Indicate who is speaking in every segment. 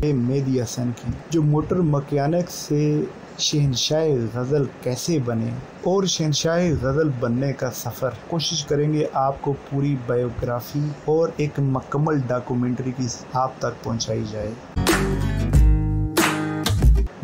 Speaker 1: मेहदी हसन की, जो motor mechanic से शहंशाह गज़ल कैसे बने और शहंशाह गज़ल बनने का सफ़र। कोशिश करेंगे आपको पूरी बायोग्राफी और एक मुकम्मल डॉक्यूमेंट्री की आप तक पहुंचाई जाए।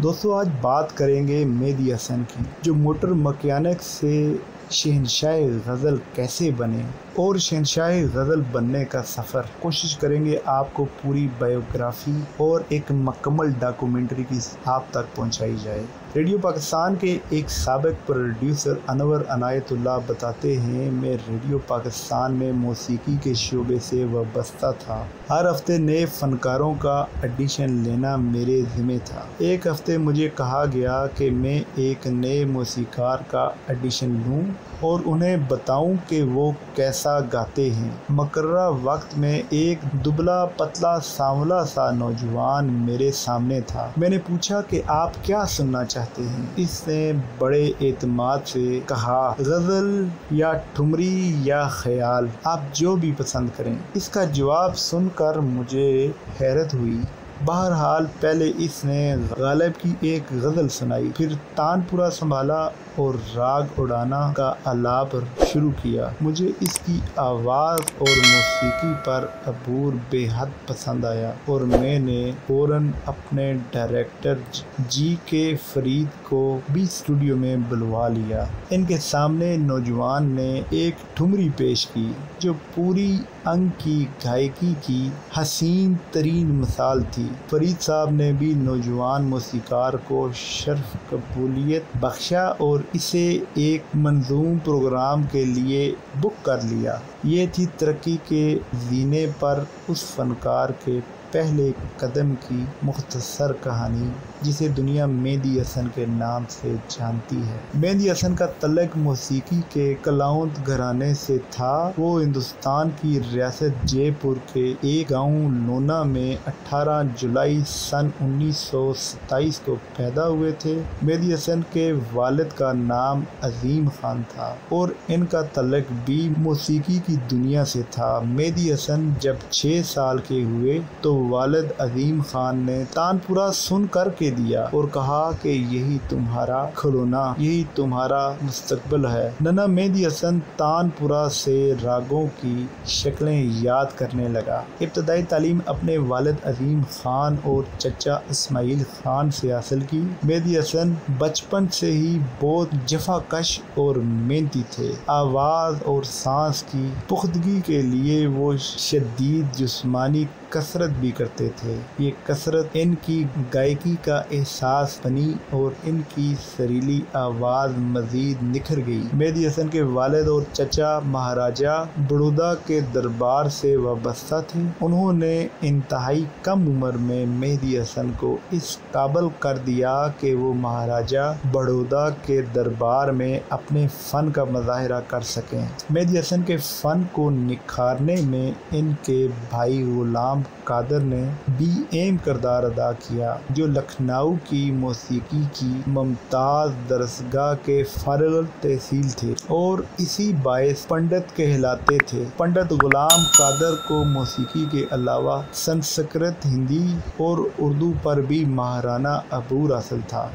Speaker 1: दोस्तों, आज बात करेंगे मेहदी हसन की, जो मोटर मैकेनिक से शहंशाह गज़ल कैसे बने और शहंशाह गज़ल बनने का सफ़र। कोशिश करेंगे आपको पूरी बायोग्राफी और एक मुकम्मल डॉक्यूमेंट्री की आप तक पहुंचाई जाए। रेडियो पाकिस्तान के एक साबिक प्रोड्यूसर अनवर अनायतुल्लाह बताते हैं, मैं रेडियो पाकिस्तान में मौसीकी के शोबे से वाबस्ता था। हर हफ्ते नए फ़नकारों का ऑडिशन लेना मेरे ज़िम्मे था। एक हफ्ते मुझे कहा गया कि मैं एक नए मौसीकार का ऑडिशन लूँ और उन्हें बताऊं कि वो कैसा गाते हैं। मुकर्रर वक्त में एक दुबला पतला सांवला सा नौजवान मेरे सामने था। मैंने पूछा कि आप क्या सुनना चाहते हैं। इसने बड़े एतमाद से कहा, गज़ल या ठुमरी या ख्याल, आप जो भी पसंद करें। इसका जवाब सुनकर मुझे हैरत हुई। बहरहाल पहले इसने गालिब की एक गज़ल सुनाई, फिर तानपुरा संभाला और राग उड़ाना का आलाप शुरू किया। मुझे इसकी आवाज़ और मौसीकी पर अबूर बेहद पसंद आया और मैंने फ़ौरन अपने डायरेक्टर जी.के. फरीद को भी स्टूडियो में बुलवा लिया। इनके सामने नौजवान ने एक ठुमरी पेश की, जो पूरी अंग की गायकी की हसीन तरीन मिसाल थी। फरीद साहब ने भी नौजवान मौसीकार को शर्फ कबूलियत बख्शा और इसे एक मंजूम प्रोग्राम के लिए बुक कर लिया। ये थी तरक्की के ज़ीने पर उस फनकार के पहले कदम की मुख्तसर कहानी, जिसे दुनिया मेहदी हसन के नाम से जानती है। मेहदी हसन का तल्लुक मौसीकी के कलाउंद घराने से था। वो हिंदुस्तान की रियासत जयपुर के एक गांव लोना में 18 जुलाई सन 1927 को पैदा हुए थे। मेहदी हसन के वालिद का नाम अजीम खान था और इनका तल्लुक भी मौसीकी की दुनिया से था। मेहदी हसन जब 6 साल के हुए तो वालिद अजीम खान ने तानपुरा सुन कर के दिया और कहा कि यही तुम्हारा खिलौना, यही तुम्हारा मुस्तकबिल है। नन्हा मेहदी हसन तानपुरा से रागों की शक्लें याद करने लगा। इब्तदाई तालीम अपने वालिद अजीम खान और चचा इस्माइल खान से हासिल की। मेहदी हसन बचपन से ही बहुत जफाकश और मेहनती थे। आवाज़ और सांस की पुख्तगी के लिए वो शदीद जिस्मानी कसरत भी करते थे। ये कसरत इनकी गायकी का एहसास बनी और इनकी सरीली आवाज़ मज़ीद निखर गई। मेहदी हसन के वालिद और चचा महाराजा बड़ौदा के दरबार से वाबस्ता थे। उन्होंने इंतहाई कम उम्र में मेहदी हसन को इस काबिल कर दिया कि वो महाराजा बड़ौदा के दरबार में अपने फ़न का मुज़ाहरा कर सकें। मेहदी हसन के फ़न को निखारने में इनके भाई गुलाम कादर ने भी अहम किरदार अदा किया, जो लखनऊ की मौसीकी की मुमताज़ दरसगाह के फारिग तहसील थे और इसी बायस पंडित कहलाते थे। पंडित गुलाम कादर को मौसीकी के अलावा संस्कृत, हिंदी और उर्दू पर भी माहिराना अबूर हासिल था।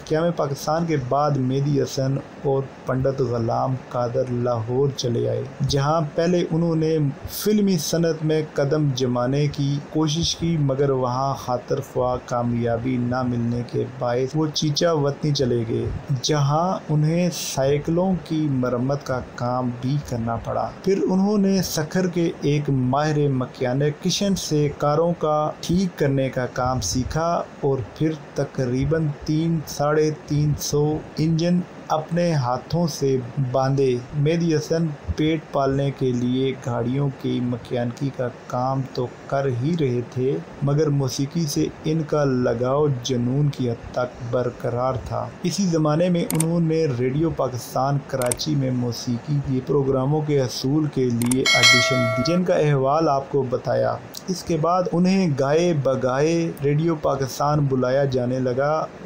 Speaker 1: क़याम पाकिस्तान के बाद मेहदी हसन और पंडित गुलाम कादर लाहौर चले आए, जहां पहले उन्होंने फिल्मी सनत में कदम जमाने की कोशिश की, मगर वहां खातिर ख्वाह कामयाबी न मिलने के बायस वो चीचा वतनी चले गए, जहां उन्हें साइकिलों की मरम्मत का काम भी करना पड़ा। फिर उन्होंने सखर के एक माहिर मैकेनिक किशन से कारों का ठीक करने का काम सीखा और फिर तकरीबन 300-350 इंजन अपने हाथों से बांधे। मेहदी हसन पेट पालने के लिए गाड़ियों की मैकेनिकी का काम तो कर ही रहे थे, मगर मौसीकी से इनका लगाव जुनून की हद तक बरकरार था। इसी ज़माने में उन्होंने रेडियो पाकिस्तान कराची में मौसीकी के प्रोग्रामों के हसूल के लिए ऑडिशन दी, जिनका अहवाल आपको बताया। इसके बाद उन्हें गाए बगाए रेडियो पाकिस्तान बुलाया जाने लगा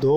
Speaker 1: 2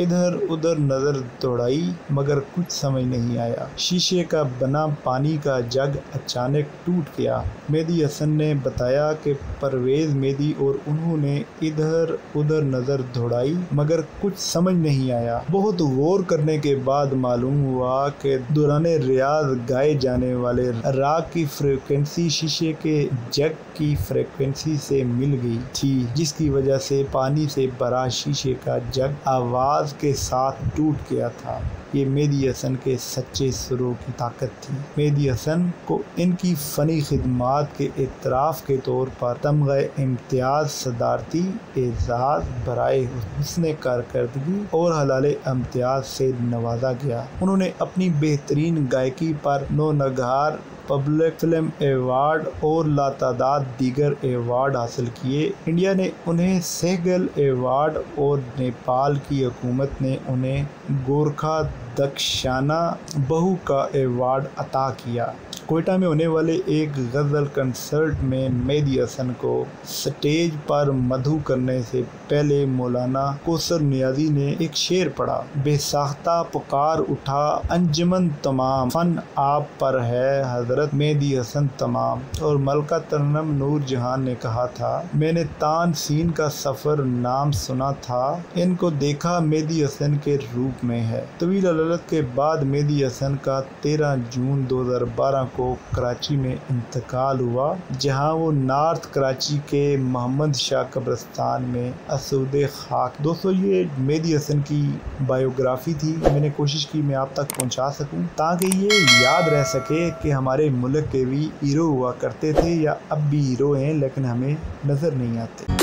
Speaker 1: इधर उधर नजर दौड़ाई मगर कुछ समझ नहीं आया। शीशे का बना पानी का जग अचानक टूट गया। मेहदी हसन ने बताया कि परवेज मेहदी और उन्होंने इधर उधर नजर दौड़ाई मगर कुछ समझ नहीं आया। बहुत गौर करने के बाद मालूम हुआ कि दौराने रियाज गाए जाने वाले राग की फ्रीक्वेंसी शीशे के जग की फ्रीक्वेंसी से मिल गई थी, जिसकी वजह से पानी से भरा शीशे का जग आवाज के साथ टूट गया था। ये मेहदी हसन के सच्चे सुरों की ताकत थी। मेहदी हसन को इनकी फनी खिदमात के एतराफ़ के तौर पर तमग़े इम्तियाज़, सदारती एजाज़, बराए हुस्न कारकर्दगी और हलाले इम्तियाज़ से नवाजा गया। उन्होंने अपनी बेहतरीन गायकी पर नौनगार पब्लिक फिल्म एवार्ड और लातादाद दीगर एवार्ड हासिल किए। इंडिया ने उन्हें सहगल एवार्ड और नेपाल की हुकूमत ने उन्हें गोरखा दक्षाना बहू का एवार्ड अता किया। कोयटा में होने वाले एक गज़ल कंसर्ट में मेहदी हसन को स्टेज पर मधु करने से पहले मौलाना कौसर नियाज़ी ने एक शेर पढ़ा। बेसाख्ता पुकार उठा अंजुमन तमाम, फन आप पर है हजरत मेहदी हसन तमाम। और मलका तरन्नुम नूर जहान ने कहा था, मैंने तान सीन का सफ़र नाम सुना था, इनको देखा मेहदी हसन के रूप में है। तवील अदालत के बाद मेहदी हसन का 13 जून 2012 को कराची में इंतकाल हुआ, जहां वो नॉर्थ कराची के मोहम्मद शाह कब्रिस्तान में असूदे खाक। दोस्तों, ये मेहदी हसन की बायोग्राफी थी। मैंने कोशिश की मैं आप तक पहुंचा सकूं ताकि ये याद रह सके कि हमारे मुल्क के भी हीरो हुआ करते थे या अब भी हीरो हैं, लेकिन हमें नजर नहीं आते।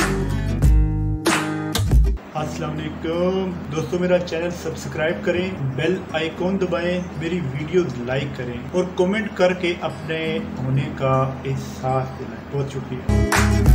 Speaker 1: अस्सलाम वालेकुम दोस्तों, मेरा चैनल सब्सक्राइब करें, बेल आइकॉन दबाएं, मेरी वीडियोस लाइक करें और कमेंट करके अपने होने का एहसास दिलाएं। बहुत शुक्रिया।